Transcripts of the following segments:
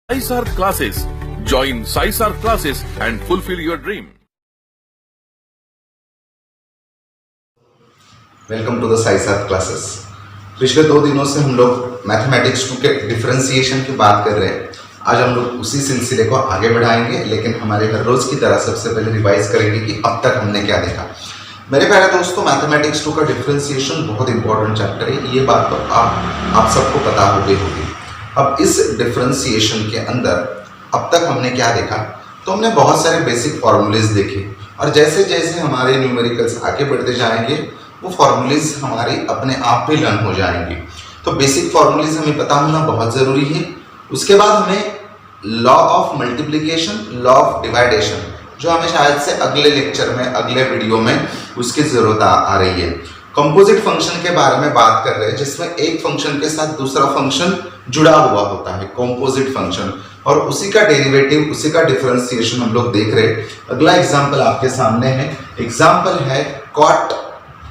SciSAR classes. Join SciSAR classes and fulfill your dream. Welcome to the SciSAR classes. पिछले 2 दिनों से हम लोग मैथमेटिक्स 2 के डिफरेंशिएशन की बात कर रहे हैं। आज हम लोग उसी सिलसिले को आगे बढ़ाएंगे, लेकिन हमारे हर रोज की तरह सबसे पहले रिवाइज करेंगे कि अब तक हमने क्या देखा। मेरे प्यारे दोस्तों, मैथमेटिक्स 2 का डिफरेंशिएशन बहुत इंपॉर्टेंट चैप्टर है, ये बात तो आप सबको पता हो गई होगी। अब इस डिफरेंशिएशन के अंदर अब तक हमने क्या देखा, तो हमने बहुत सारे बेसिक फॉर्मूलेज देखे, और जैसे जैसे हमारे न्यूमेरिकल्स आगे बढ़ते जाएंगे वो फॉर्मूलेज हमारे अपने आप पे लर्न हो जाएंगे। तो बेसिक फॉर्मूलेज हमें पता होना बहुत ज़रूरी है। उसके बाद हमें law of multiplication, law of division, जो हमें शायद से अगले लेक्चर में, अगले वीडियो में उसकी ज़रूरत आ रही है। कंपोजिट फंक्शन के बारे में बात कर रहे हैं, जिसमें एक फंक्शन के साथ दूसरा फंक्शन जुड़ा हुआ होता है, कंपोजिट फंक्शन, और उसी का डेरिवेटिव, उसी का डिफरेंशिएशन हम लोग देख रहे हैं। अगला एग्जांपल आपके सामने है। एग्जांपल है cot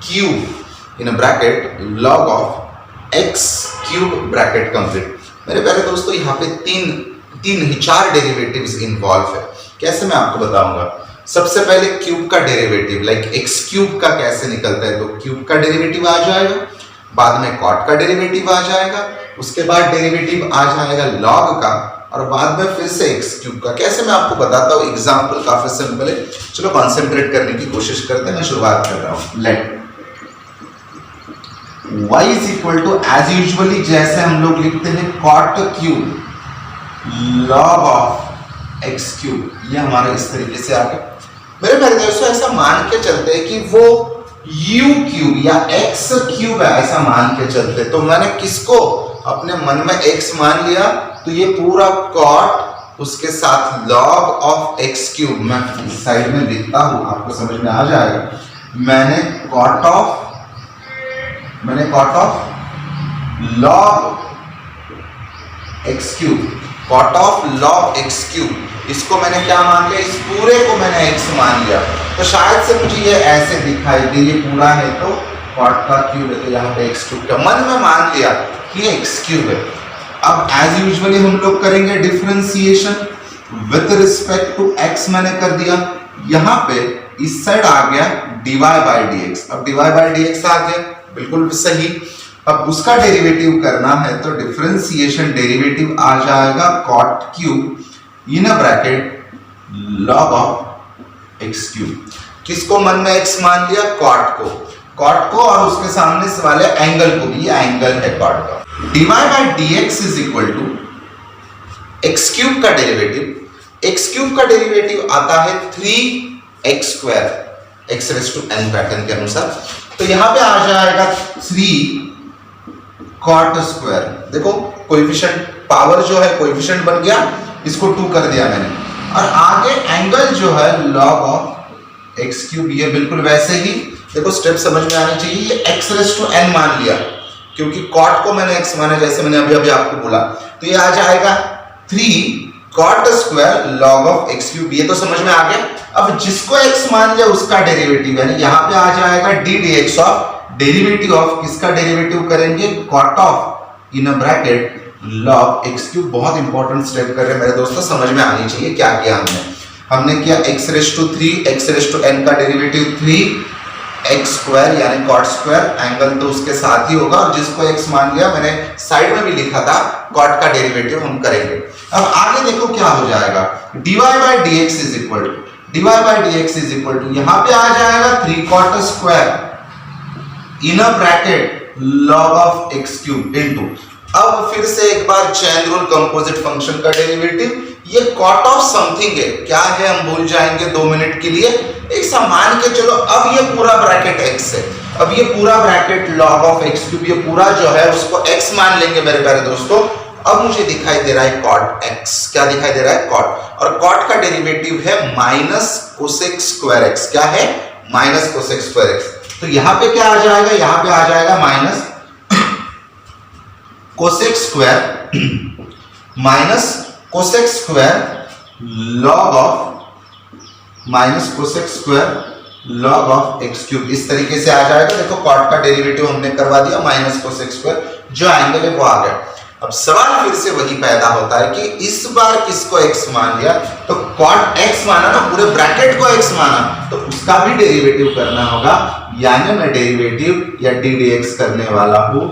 cube in bracket log of x cube bracket complete. मेरे प्यारे दोस्तों, यहाँ पे तीन ही 4 डेरिवेटिव्स इन्वॉल्व है। कैसे मैं आपको बताऊंगा। सबसे पहले क्यूब का डेरिवेटिव, लाइक x क्यूब का कैसे निकलता है, तो क्यूब का डेरिवेटिव आ जाएगा, बाद में cot का डेरिवेटिव आ जाएगा, उसके बाद डेरिवेटिव आ जाएगा log का, और बाद में फिर से x क्यूब का। कैसे मैं आपको बताता हूँ। एग्जाम्पल काफी सिंपल है, चलो कॉन्सेंट्रेट करने की कोशिश करते हैं। मैं शुरुआत कर रहा हूँ। Let y is equal to, as usually जैसे हम लोग लिखते हैं, cot cube log of x cube, ये हमारे इस तरीके से आ गया। मेरे प्यारे दोस्तों, ऐसा मान के चलते हैं कि वो u क्यूब या x क्यूब है, ऐसा मान के चलते। तो मैंने किसको अपने मन में x मान लिया, तो ये पूरा cot उसके साथ log ऑफ x क्यूब, मैं इस साइड में लिखता हूं, आपको समझ में आ जाएगा। मैंने cot of log x cube, cot of log x cube, इसको मैंने क्या मान लिया, इस पूरे को मैंने x मान लिया। तो शायद से मुझे ये ऐसे दिखाई दे, ये पूरा है तो cot का क्यूब है, तो यहाँ पे x क्यूब का मन में मान लिया कि ये x क्यूब है। अब एज यूजुअली हम लोग करेंगे differentiation with respect to x। मैंने कर दिया, यहाँ पे इस साइड आ गया dy बाई dx। अब dy बाई dx आ गया, बिल्कुल सही। अब उसका डेरिवेटिव करना है, तो डिफरेंशिएशन डेरिवेटिव आ जाएगा cot cube in a bracket log of x cube. किसको मन में x मान लिया, cot को, और उसके सामने से वाले एंगल को भी, ये एंगल है cot का। dy by dx is equal to x cube का डेरिवेटिव। x क्यूब का डेरिवेटिव आता है 3x square, x raise to n pattern के अनुसार। तो यहां पे आ जाएगा 3 cot स्क्वायर। देखो कोएफिशिएंट, पावर जो है कोएफिशिएंट बन गया, इसको 2 कर दिया मैंने, और आगे एंगल जो है log ऑफ x क्यूब, ये बिल्कुल वैसे ही। देखो स्टेप समझ में आनी चाहिए। ये x रेज़ टू n मान लिया, क्योंकि cot को मैंने x माना, जैसे मैंने अभी आपको बोला। तो ये आ जाएगा 3 cot square log of x cube, ये तो समझ में आ गया। अब जिसको x मान लिया उसका डेरिवेटिव, यानी यहाँ पे आ जाएगा d dx of, derivative of किसका डेरिवेटिव करेंगे, cot of in a bracket log x cube. बहुत इंपॉर्टेंट स्टेप कर रहे हैं मेरे दोस्तों, समझ में आनी चाहिए क्या किया हमने किया x raise to 3, x raise to n का डेरिवेटिव 3x स्क्वायर यानी cot स्क्वायर, एंगल तो उसके साथ ही होगा, और जिसको x मान लिया मैंने साइड में भी लिखा था, cot का डेरिवेटिव हम करेंगे। अब आगे देखो क्या हो जाएगा, dy by dx is equal to, यहाँ पे आ जाएगा 3 cot square in a bracket log of x cube into. अब फिर से एक बार चेन रूल, कंपोजिट फंक्शन का डेरिवेटिव, ये cot ऑफ समथिंग है, क्या है हम भूल जाएंगे 2 मिनट के लिए। एक सा मान के चलो, अब ये पूरा ब्रैकेट x है, अब ये पूरा bracket log of x cube, ये पूरा जो है उसको x मान लेंगे मेरे प्यारे दोस्तों। अब मुझे दिखाई दे रहा है cot x, क्या दिखाई दे रहा है, cot, और cot का डेरिवेटिव है माइनस कोसेक स्क्वायर x। क्या है, माइनस कोसेक स्क्वायर x। तो यहाँ पे क्या आ जाएगा, यहाँ पे आ जाएगा minus cosec square, minus cosec square log of, minus cosec square log of x cube, इस तरीके से आ जाएगा। देखो cot का डेरिवेटिव हमने करवा दिया, माइनस कोसेक स्क्वायर, जो एंगल है वो आ गया। अब सवाल फिर से वही पैदा होता है कि इस बार किसको x मान लिया, तो cot x माना ना, पूरे ब्रैकेट को x माना, तो उसका भी डेरिवेटिव करना होगा, यानी मैं डेरिवेटिव या d dx करने वाला हूं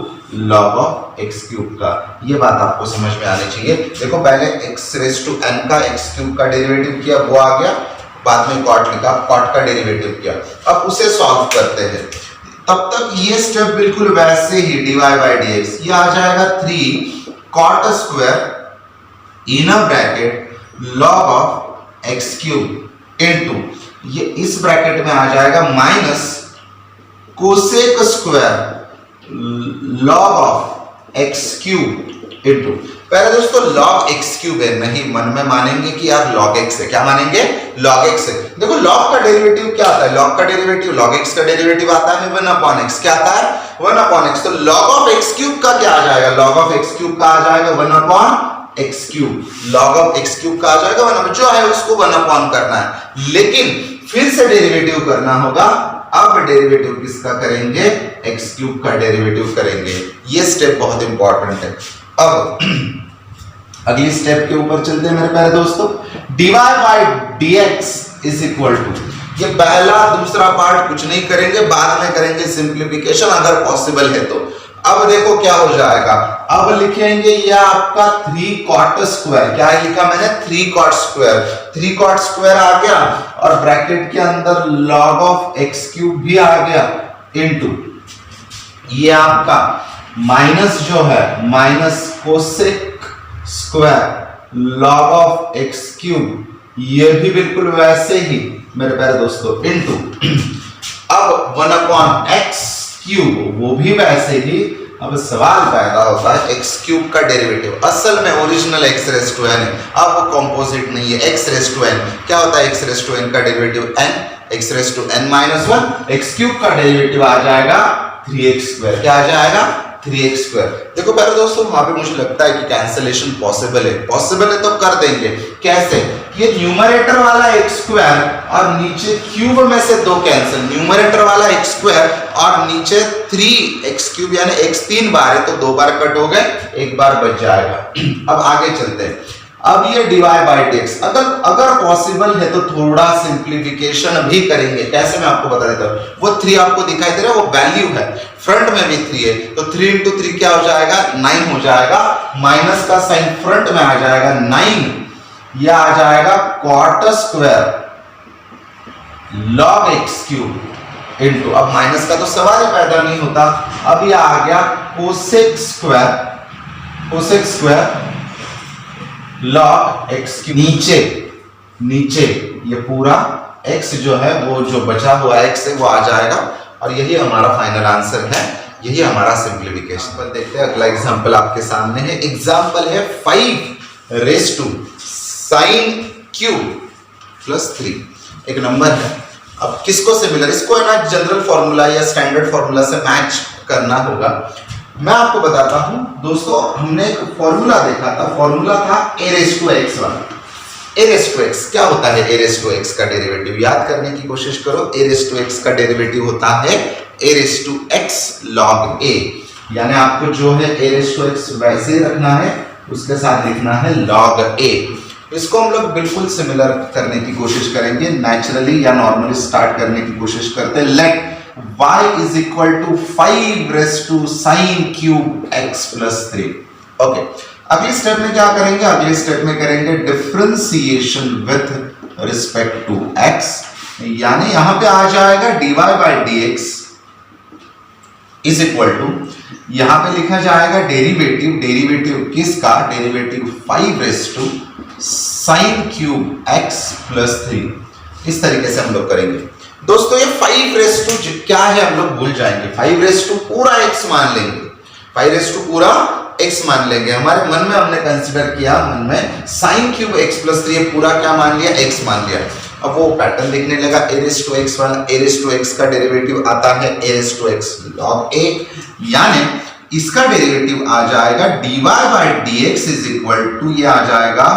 log of x क्यूब का। ये बात आपको समझ में आनी चाहिए। देखो पहले x रेज टू n का x क्यूब का डेरिवेटिव किया, वो आ गया, बाद में cot लिखा, cot का डेरिवेटिव किया। अब उसे सॉल्व करते हैं, तब तक ये स्टेप बिल्कुल वैसे ही dy by dx, ये आ जाएगा 3 cot square in a bracket log of x cube into, ये इस ब्रैकेट में आ जाएगा minus cosec square log of x cube into, पहले दोस्तों log x क्यूब है, नहीं मन में मानेंगे कि यार log x है, क्या मानेंगे, log x है। देखो log का डेरिवेटिव क्या आता है, log का डेरिवेटिव log x का डेरिवेटिव आता है 1 अपॉन x, क्या आता है 1 अपॉन x, तो log of x क्यूब का क्या आ जाएगा, log of x क्यूब का आ जाएगा 1 upon x cube, log of x cube का आ जाएगा 1, जो है उसको 1 अपॉन करना है, लेकिन फिर से डेरिवेटिव करना होगा। अब डेरिवेटिव किसका करेंगे, x क्यूब का डेरिवेटिव करेंगे, ये स्टेप बहुत इंपॉर्टेंट है। अब अगली स्टेप के ऊपर चलते हैं मेरे प्यारे दोस्तों, dy by dx is equal to, ये पहला दूसरा पार्ट कुछ नहीं करेंगे, बाद में करेंगे सिंप्लीफिकेशन अगर पॉसिबल है तो। अब देखो क्या हो जाएगा, अब लिखेंगे ये आपका 3 cot स्क्वायर, क्या लिखा मैंने 3 cot स्क्वायर, 3 cot स्क्वायर आ गया, और ब्रैकेट के अंदर log of x क्यूब भी आ गया इनटू, ये आपका माइनस जो है minus cosec square log of x cube, ये भी बिल्कुल वैसे ही मेरे प्यारे दोस्तों इनटू, अब 1 अपॉन x क्यूब, वो भी वैसे ही। अब सवाल पैदा होता है x क्यूब का डेरिवेटिव, असल में original x raise to n है, अब वो कंपोजिट नहीं है, x रेज टू n, क्या होता है x रेज टू n का derivative n, x raise to n minus 1, x cube का डेरिवेटिव आ जाएगा 3x स्क्वायर, क्या आ जाएगा 3x स्क्वायर। देखो पहले दोस्तों वहां पे मुझे लगता है कि कैंसलेशन पॉसिबल है तो कर देंगे, कैसे, ये न्यूमरेटर वाला x स्क्वायर और नीचे क्यूब में से 2 कैंसिल, न्यूमरेटर वाला x स्क्वायर और नीचे 3x क्यूब, यानी x 3 बार है तो 2 बार कट हो गए, 1 बार बच जाएगा। अब आगे चलते हैं, अब ये dy by dx अगर पॉसिबल है तो थोड़ा सिंप्लीफिकेशन भी करेंगे, कैसे मैं आपको बता देता हूं, वो 3 आपको दिखाई दे रहा है, वो वैल्यू है, फ्रंट में भी 3 है, तो 3 इंटू 3 क्या हो जाएगा 9 हो जाएगा, माइनस का साइन फ्रंट में आ जाएगा 9, यह आ जाएगा cot square log x cube into, अब माइनस का तो सवाल ही पैदा नहीं होता, अब यह आ गया cosec square log x cube, नीचे ये पूरा x जो है वो जो बचा हुआ x है वो आ जाएगा, और यही हमारा फाइनल आंसर है, यही हमारा सिंप्लीफिकेशन। पर देखते हैं अगला एग्जांपल आपके सामने है, एग्जांपल है 5 raise to sine cube plus 3, एक नंबर है। अब किसको सिमिलर, इसको है ना जनरल फॉर्मूला या स्टैंडर्ड फॉर्मूला से मैच करना होगा। मैं आपको बताता हूं दोस्तों, हमने एक फॉर्मूला देखा था, फॉर्मूला था a रेज टू x वाला। a रेज टू x क्या होता है, a रेज टू x का डेरिवेटिव याद करने की कोशिश करो, a रेज टू x का डेरिवेटिव होता है a raise to x log a, यानी आपको जो है a रेज टू x वैसे ही रखना है, उसके साथ लिखना है log a। इसको हम लोग बिल्कुल सिमिलर करने की कोशिश करेंगे, नेचुरली या नॉर्मली स्टार्ट करने की कोशिश करते हैं। Let y is equal to 5 raise to sine cube x plus 3। Okay, अगली स्टेप में क्या करेंगे, अगले स्टेप में करेंगे differentiation with respect to x, यानी यहां पे आ जाएगा dy by dx is equal to, यहां पे लिखा जाएगा डेरिवेटिव किसका, derivative 5 raise to sine cube x plus 3। इस तरीके से हम लोग करेंगे दोस्तों। ये 5 रेज टू क्या है हम लोग भूल जाएंगे, 5 रेज टू पूरा x मान लेंगे, 5 रेज टू पूरा x मान लेंगे। हमारे मन में हमने कंसीडर किया, मन में साइन क्यूब x प्लस 3 पूरा क्या मान लिया, x मान लिया। अब वो पैटर्न दिखने लगा, a रेज टू x वाला, a रेज टू x का डेरिवेटिव आता है a raise to x log a, यानी इसका डेरिवेटिव आ जाएगा dy by dx is equal to, ये आ जाएगा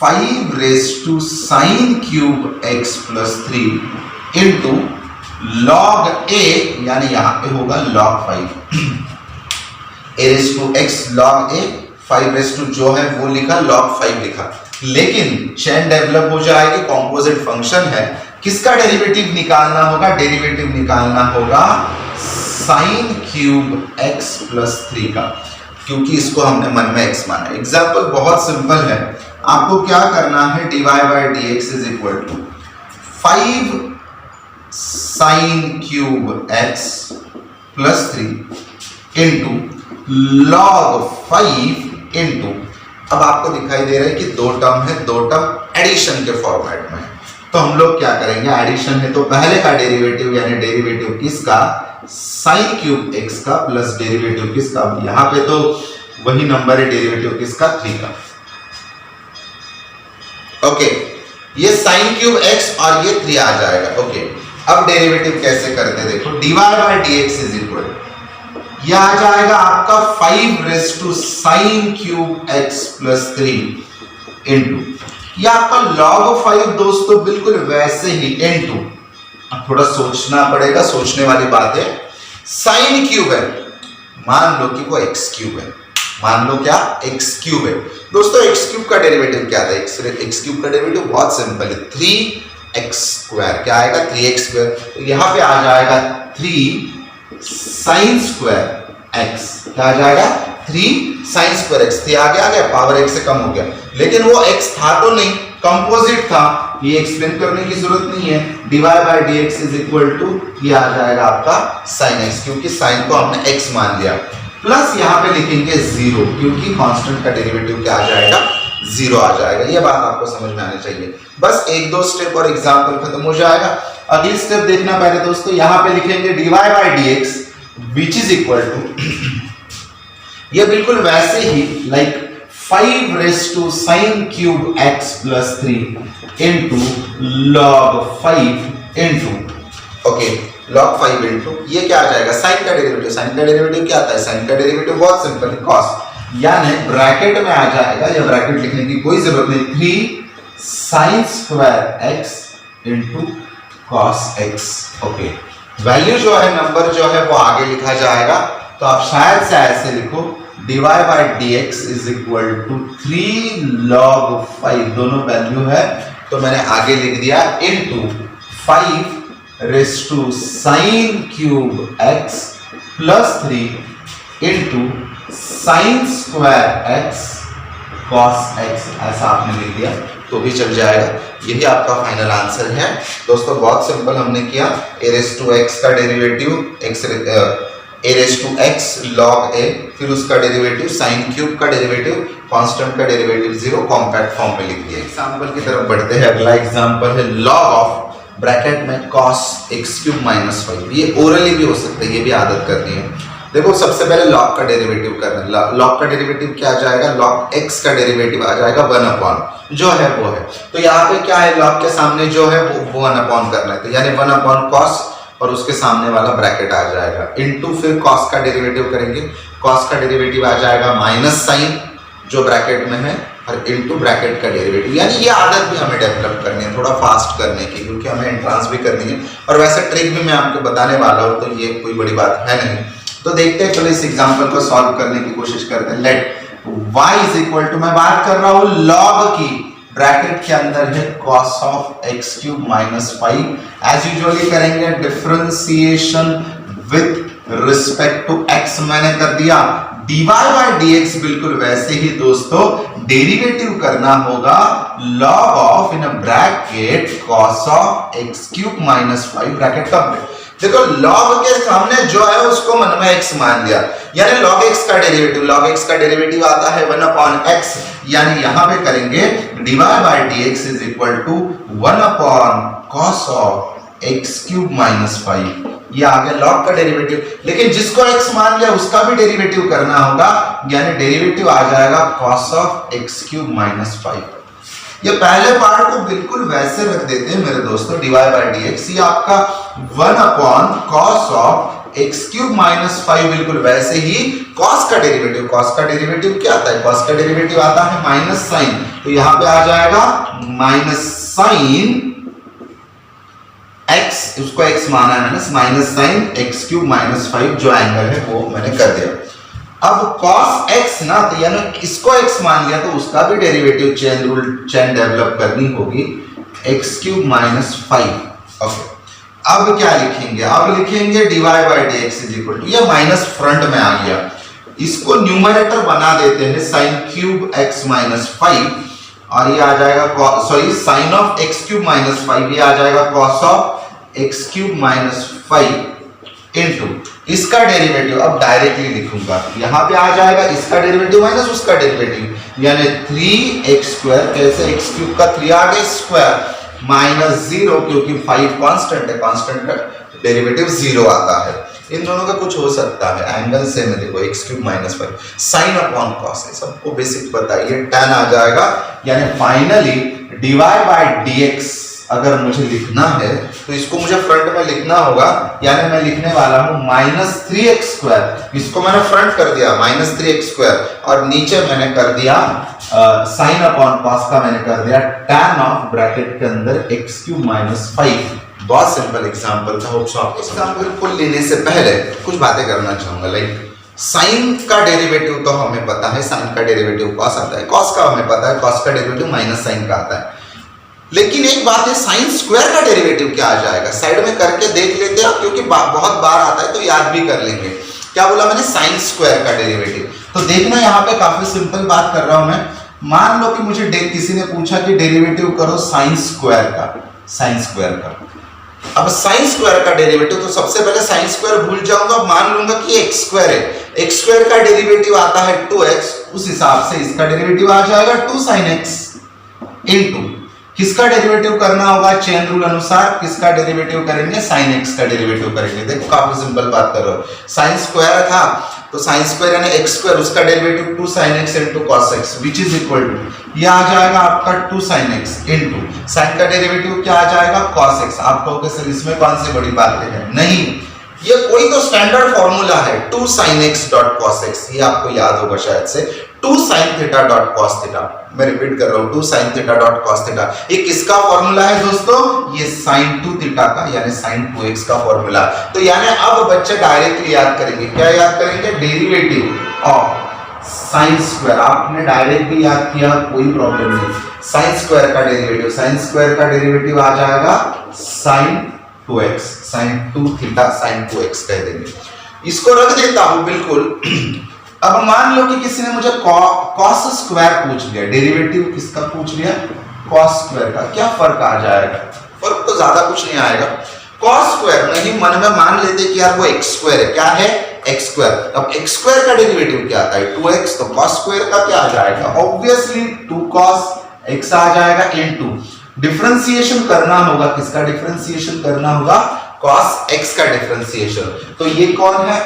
5 raise to sine cube x plus 3 into log a, यानी यहां पे होगा log 5, a raise to x log a 5 जो है वो लिखा, log 5 लिखा, लेकिन चेन डेवलप हो जाएगी, कॉम्पोजिट फंक्शन है, किसका डेरिवेटिव निकालना होगा? डेरिवेटिव निकालना होगा साइन क्यूब x प्लस 3 का, क्योंकि इसको हमने मन में x माना। एग्जाम्पल बहुत सिंपल है, आपको क्या करना है, dy by D X is equal to 5 sine cube x plus 3 into log 5 into, अब आपको दिखाई दे रहा है कि दो टर्म है, दो टर्म एडिशन के फॉर्मेट में, तो हम लोग क्या करेंगे, एडिशन है तो पहले का डेरिवेटिव यानी डेरिवेटिव किसका, साइन क्यूब x का प्लस डेरिवेटिव किसका, यहां पे तो वही नंबर है, डेरिवेटिव किसका, 3 का। ओके, ये साइन क्यूब x और ये 3 आ जाएगा। ओके, अब डेरिवेटिव कैसे करते हैं, देखो dy by D X is equal, यह आ जाएगा आपका 5 raise to sine cube x plus 3 into, यह आपका log 5 दोस्तों बिल्कुल वैसे ही इंटू, अब थोड़ा सोचना पड़ेगा, सोचने वाली बात है, साइन क्यूब है, मान लो कि वो x क्यूब है, मान लो क्या, x क्यूब है दोस्तों। x क्यूब का डेरिवेटिव क्या था, x क्यूब का डेरिवेटिव बहुत सिंपल है, 3x स्क्वायर, क्या आएगा, 3x स्क्वायर, तो यहां पे आ जाएगा 3 साइन स्क्वायर x, क्या आ जाएगा, 3 साइन स्क्वायर x, 3 आ गया, पावर x से कम हो गया, लेकिन वो x था तो नहीं, कंपोजिट था, ये एक्सप्लेन करने की जरूरत नहीं है, dy by D X is equal to, ये आ जाएगा आपका साइन x, क्योंकि साइन को हमने x मान लिया, प्लस यहाँ पे लिखेंगे 0, क्योंकि कांस्टेंट का डेरिवेटिव क्या आ जाएगा, 0 आ जाएगा। ये बात आपको समझ में आनी चाहिए, बस एक दो स्टेप और एग्जाम्पल खत्म हो जाएगा। अगली स्टेप देखना पहले दोस्तों, यहाँ पे लिखेंगे dy by D X which is equal to, ये बिल्कुल वैसे ही like 5 raise to sine cube x plus 3 into log 5 into, okay, log 5 into, ये क्या आ जाएगा, साइन का डेरिवेटिव, साइन का डेरिवेटिव क्या आता है, साइन का डेरिवेटिव बहुत सिंपल है, cos, यानी ब्रैकेट में आ जाएगा, या ब्रैकेट लिखने की कोई जरूरत नहीं, 3 sign square x into cos x। Okay, value जो है, नंबर जो है वो आगे लिखा जाएगा, तो आप शायद से ऐसे लिखो dy by D X is equal to 3 log 5, दोनों वैल्यू है तो मैंने आगे लिख दिया, into 5 raise to sine cube x plus 3 into sine square x cos x, ऐसा आपने लिख दिया तो भी चल जाएगा। यही आपका फाइनल आंसर है दोस्तों, बहुत सिंपल हमने किया, a रेस टू x का derivative a raise to x log a, फिर उसका डेरिवेटिव साइन क्यूब का डेरिवेटिव, कांस्टेंट का डेरिवेटिव 0, कॉम्पैक्ट फॉर्म में लिख दिया। एग्जांपल की तरफ बढ़ते हैं, अगला एग्जांपल है log ऑफ ब्रैकेट में cos x क्यूब माइनस 5, ये ओरली भी हो सकता है, ये भी आदत करनी है। देखो सबसे पहले log का डेरिवेटिव करना है, log का डेरिवेटिव क्या आ जाएगा, log x का डेरिवेटिव आ जाएगा 1 अपॉन जो है वो है, तो यहाँ पे क्या है, log के सामने जो है वो 1 अपॉन करना है, तो यानी 1 अपॉन cos और उसके सामने वाला ब्रैकेट आ जाएगा, इनटू फिर cos का डेरिवेटिव करेंगे, cos का डेरिवेटिव आ जाएगा माइनस साइन जो ब्रैकेट में है, और इनटू ब्रैकेट का डेरिवेटिव। यानी ये आदत भी हमें डेवलप करनी है, थोड़ा फास्ट करने की, क्योंकि हमें एंट्रांस भी करनी है, और वैसे ट्रिक भी मैं आपको बताने वाला हूँ, तो ये कोई बड़ी बात है नहीं। तो देखते हैं, चलो इस एग्जाम्पल को सॉल्व करने की कोशिश करते हैं। Let y is equal to, मैं बात कर रहा हूँ log की, ब्रैकेट के अंदर है cos of x cube minus 5, as usually करेंगे differentiation with respect to x, मैंने कर दिया, dy बाई डी एक्स बिल्कुल वैसे ही दोस्तों डेरिवेटिव करना होगा log of in bracket cos of x cube minus 5, bracket complete. देखो log के सामने जो है उसको मन में x मान लिया, यानी log x का डेरिवेटिव, log x का डेरिवेटिव आता है 1 अपॉन x, यानी यहां पे करेंगे dy by D X is equal to 1 upon cos of x cube minus 5, ये आ गया log का डेरिवेटिव। लेकिन जिसको x मान लिया उसका भी डेरिवेटिव करना होगा, यानी डेरिवेटिव आ जाएगा cos of x cube minus 5। ये पहले पार्ट को बिल्कुल वैसे रख देते हैं मेरे दोस्तों, dy बाई डी एक्स, ये आपका 1 upon cos of x cube minus 5, बिल्कुल वैसे ही cos का डेरिवेटिव, cos का डेरिवेटिव क्या आता है, cos का डेरिवेटिव आता है माइनस साइन, तो यहां पे आ जाएगा माइनस साइन x, उसको x माना है मैंने, minus sine x cube minus 5 जो एंगल है वो मैंने कर दिया। अब cos x ना, तो यानी इसको x मान लिया तो उसका भी डेरिवेटिव चेन डेवलप करनी होगी x³ माइनस 5। ओके, अब क्या लिखेंगे? अब लिखेंगे dy by dx is equal to, ये माइनस फ्रंट में आ गया, इसको न्यूमरेटर बना देते हैं sin³ x माइनस 5, और ये आ जाएगा sorry sin of x³ minus 5, ये आ जाएगा cos of x³ minus 5 into इसका डेरिवेटिव। अब डायरेक्टली लिखूंगा, यहां पे आ जाएगा इसका डेरिवेटिव माइनस उसका डेरिवेटिव, यानी 3x², कैसे x³ का 3 आ गया स्क्वायर माइनस 0, क्योंकि 5 कांस्टेंट है, कांस्टेंट का डेरिवेटिव 0 आता है। इन दोनों का कुछ हो सकता है, एंगल से में देखो x³ minus 5 sine upon cos है, सबको बेसिक पता है, ये tan आ जाएगा। यानी फाइनली dy बाई dx अगर मुझे लिखना है तो इसको मुझे फ्रंट में लिखना होगा, यानी मैं लिखने वाला हूं -3x², इसको मैंने फ्रंट कर दिया -3x², और नीचे मैंने कर दिया साइन अपॉन कॉस का मैंने कर दिया tan ऑफ ब्रैकेट के अंदर x³ माइनस 5। बहुत सिंपल एग्जांपल था, होप सो आपको एग्जांपल को लेने से पहले कुछ बातें करना चाहूंगा। लाइक साइन का डेरिवेटिव तो हमें पता है, साइन का डेरिवेटिव कॉस आता है, कॉस का हमें पता है, कॉस का डेरिवेटिव माइनस साइन का आता है। लेकिन एक बात है, साइन स्क्वायर का डेरिवेटिव क्या आ जाएगा? साइड में करके देख लेते हैं, क्योंकि बहुत बार आता है तो याद भी कर लेंगे। क्या बोला मैंने? साइन स्क्वायर का डेरिवेटिव। तो देखना यहाँ पे काफी सिंपल बात कर रहा हूं मैं। मान लो कि मुझे किसी ने पूछा कि डेरिवेटिव करो साइन स्क्वायर का, साइन स्क्वायर का। अब साइन स्क्वायर का डेरिवेटिव, तो सबसे पहले साइन स्क्वायर भूल जाऊंगा, मान लूंगा कि x² है, x² का डेरिवेटिव आता है 2x, उस हिसाब से इसका डेरिवेटिव आ जाएगा 2 sin x इनटू किसका डेरिवेटिव करना होगा? चेन रूल अनुसार किसका डेरिवेटिव करेंगे? sin x का डेरिवेटिव करेंगे। देखो काफी सिंपल बात कर रहा हूं, साइन स्क्वायर था तो साइन स्क्वायर यानी x², उसका derivative 2 sin x into cos x which is equal to, ये आ जाएगा आपका 2 sin x इनटू sin का डेरिवेटिव क्या आ जाएगा? cos x। आप कहोगे सर इसमें कौन सी बड़ी बात है? नहीं, ये कोई तो स्टैंडर्ड फॉर्मूला है, 2 sin x dot cos x, ये आपको याद होगा शायद से, 2 sin theta dot cos theta. मैं रिपीट कर रहा हूं, 2 sin theta dot cos theta. ये किसका फॉर्मूला है दोस्तों? ये sin 2 थीटा का, यानी sin 2x का फॉर्मूला। तो यानी अब बच्चे डायरेक्टली याद करेंगे, क्या याद करेंगे? Derivative of sin square. आपने डायरेक्टली याद किया, कोई प्रॉब्लम नहीं। sin स्क्वायर का डेरिवेटिव, sin स्क्वायर का डेरिवेटिव आ जाएगा sin 2x, sin 2 theta sin 2x कह देंगे। इसको रख देता हूं बिल्कुल। अब मान लो कि किसी ने मुझे cos स्क्वायर पूछ लिया, डेरिवेटिव किसका पूछ लिया? cos स्क्वायर का। क्या फर्क आ जाएगा? फर्क तो ज्यादा कुछ नहीं आएगा। cos स्क्वायर नहीं, मन में मान लेते कि यार वो x² है, क्या है? x²। अब x² का डेरिवेटिव क्या आता है? 2x, तो cos स्क्वायर का क्या आ जाएगा? ऑब्वियसली 2 cos x आ जाएगा इनटू डिफरेंशिएशन करना होगा, किसका डिफरेंशिएशन करना होगा? cos x का डिफरेंशिएशन। तो ये कौन है?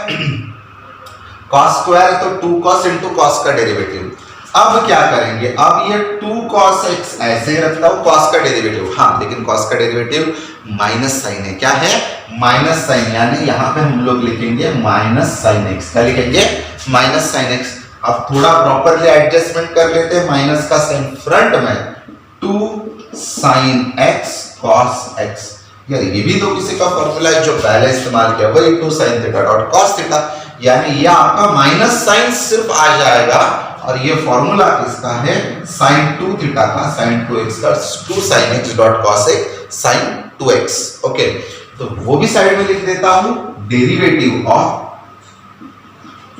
cos स्क्वायर, तो 2 cos इनटू cos का डेरिवेटिव। अब क्या करेंगे? अब ये 2 cos x ऐसे रखता हूं, cos का डेरिवेटिव, हाँ लेकिन cos का डेरिवेटिव माइनस साइन है, क्या है? माइनस साइन, यानी यहां पे हम लोग लिखेंगे माइनस साइन x। क्या लिखेंगे? Minus sine x। अब थोड़ा प्रॉपरली एडजस्टमेंट कर लेते हैं, माइनस का साइन फ्रंट में 2 sin x cos x। यार ये भी तो किसी का फॉर्मूला है जो पहले इस्तेमाल किया, वही 2 sin theta dot cos theta, यानी ये आपका माइनस साइन सिर्फ आ जाएगा, और ये फॉर्मूला किसका है? sin 2 थीटा का, sin 2x का, 2 sin x dot cos x sin 2x। Okay, तो वो भी साइड में लिख देता हूं, derivative of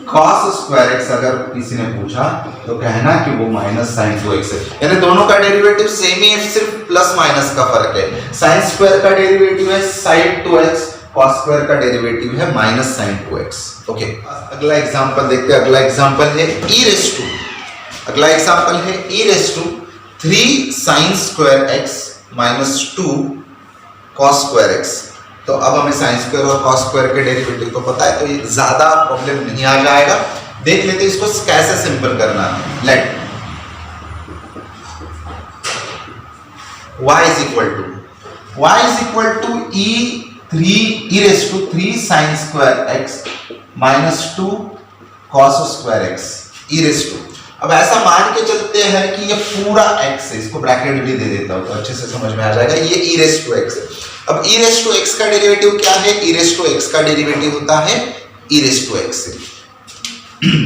cos square x अगर किसी ने पूछा तो कहना कि वो माइनस sin 2x है, यानी दोनों का डेरिवेटिव सेम ही है, सिर्फ प्लस माइनस का फर्क है। sin स्क्वायर का डेरिवेटिव है sin 2x, cos स्क्वायर का डेरिवेटिव है माइनस sin 2x। ओके, अगला एग्जांपल देखते हैं। अगला एग्जांपल है अगला एग्जांपल है e 3 sin square x minus 2 cos square x। तो अब हमें sin स्क्वायर और cos स्क्वायर के डेरिवेटिव तो पता है, तो ये ज्यादा प्रॉब्लम नहीं आ जाएगा। देख लेते हैं इसको कैसे सिंपल करना है। Let y is equal to e raise to 3 sin square x minus 2 cos square x e raise to. अब ऐसा मान के चलते हैं कि ये पूरा x है, इसको ब्रैकेट भी दे देता हूं तो अच्छे से समझ में आ जाएगा, ये e रेज़ टू x है। अब e रेज़ टू x का डेरिवेटिव क्या है? e रेज़ टू x का डेरिवेटिव होता है e रेज़ टू x से।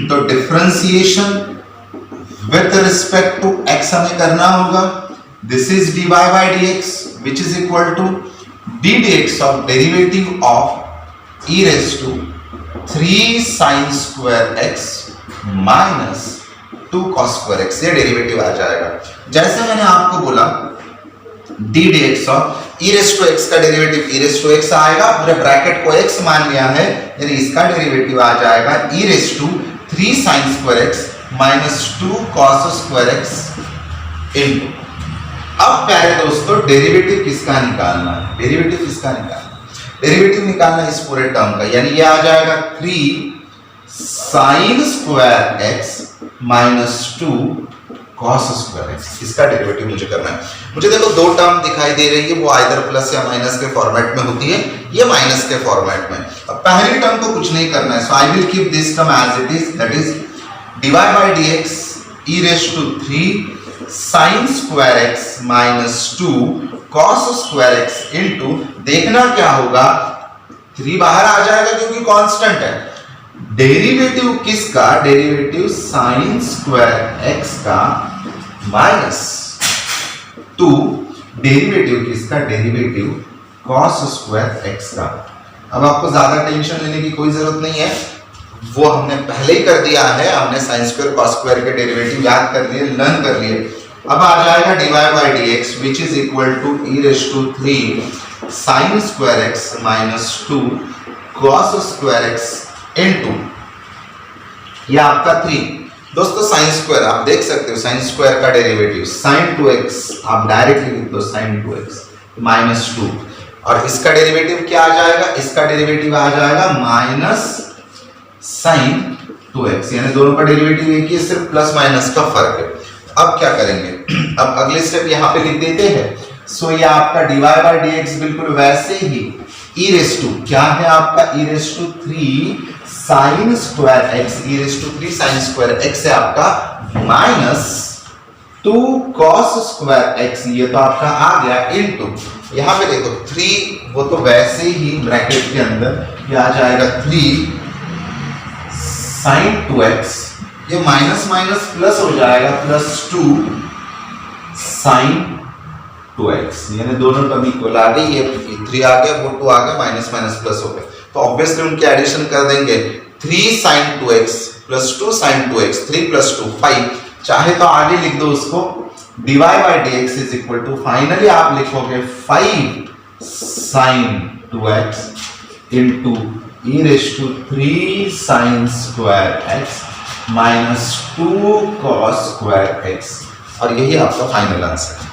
तो differentiation with respect to x हमें करना होगा. This is dy by dx which is equal to d dx of derivative of e raised to 3 sin square x minus 2 cos square x. ये derivative आ जाएगा. जैसे मैंने आपको बोला d dx of e raised to x का derivative e raised to x आएगा, पूरे ब्रैकेट को x मान लिया है, यानी इसका डेरिवेटिव आ जाएगा e raised to 3 sin square x minus 2 cos square x into. अब प्यारे दोस्तों डेरिवेटिव किसका निकालना है? डेरिवेटिव किसका निकालना है? डेरिवेटिव निकालना है इस पूरे टर्म का, यानी ये आ जाएगा 3 sin square x minus 2 cos square x. इसका डेरिवेटिव मुझे करना है. मुझे देखो दो टर्म दिखाई दे रही है, वो आइदर प्लस या माइनस के फॉर्मेट में होती है, ये माइनस के फॉर्मेट में. अब पहली टर्म को कुछ नहीं करना है, so I will keep this term as it is, that is dy by dx e raised to 3 sin square x minus 2 cos square x into. देखना क्या होगा, 3 बाहर आ जाएगा क्योंकि कांस्टेंट है. डेरिवेटिव किसका? डेरिवेटिव sin square x का minus 2. Derivative किसका? डेरिवेटिव cos square x का. अब आपको ज्यादा टेंशन लेने की कोई जरूरत नहीं है, वो हमने पहले ही कर दिया है. हमने sin square cos square के डेरिवेटिव याद कर लिए, लर्न कर लिए. अब आ जाएगा dy by dx which is equal to e raised to 3 sin square x minus 2 cos square x into. ये आपका 3. दोस्तों sin square आप देख सकते हो, sin square का डेरिवेटिव sin 2x आप डायरेक्टली लिख दो sin 2x minus 2, और इसका डेरिवेटिव क्या आ जाएगा? इसका डेरिवेटिव आ जाएगा माइनस sin 2x, यानी दोनों का डेरिवेटिव एक ही है, सिर्फ प्लस माइनस का फर्क है. अब क्या करेंगे? अब अगले स्टेप यहाँ पे लिख देते हैं. सो ये आपका dy by dx बिल्कुल वैसे ही e raised to क्या है आपका? e raised to 3 sin square x, e raised to 3 sin square x है आपका माइनस 2 cos square x, ये तो आपका आ गया इनटू. यहाँ पे देखो 3, वो तो वैसे ही ब्रैकेट के अंदर ये आ जाएगा 3 sin 2x, ये माइनस माइनस प्लस हो जाएगा प्लस 2 sin 2x, यानी दोनों टर्म इक्वल आ गई. ये 3 आ गया, वो 2 आ गया, माइनस माइनस प्लस हो गया. तो ऑब्वियसली उनके एडिशन कर देंगे. 3 sin 2x plus 2 sin 2x, 3 plus 2 5. चाहे तो आगे लिख दो उसको, dy by dx is equal to, finally आप लिखोगे 5 sin 2x into e raised to 3 sin square x minus 2 cos square x, और यही आपका फाइनल आंसर है.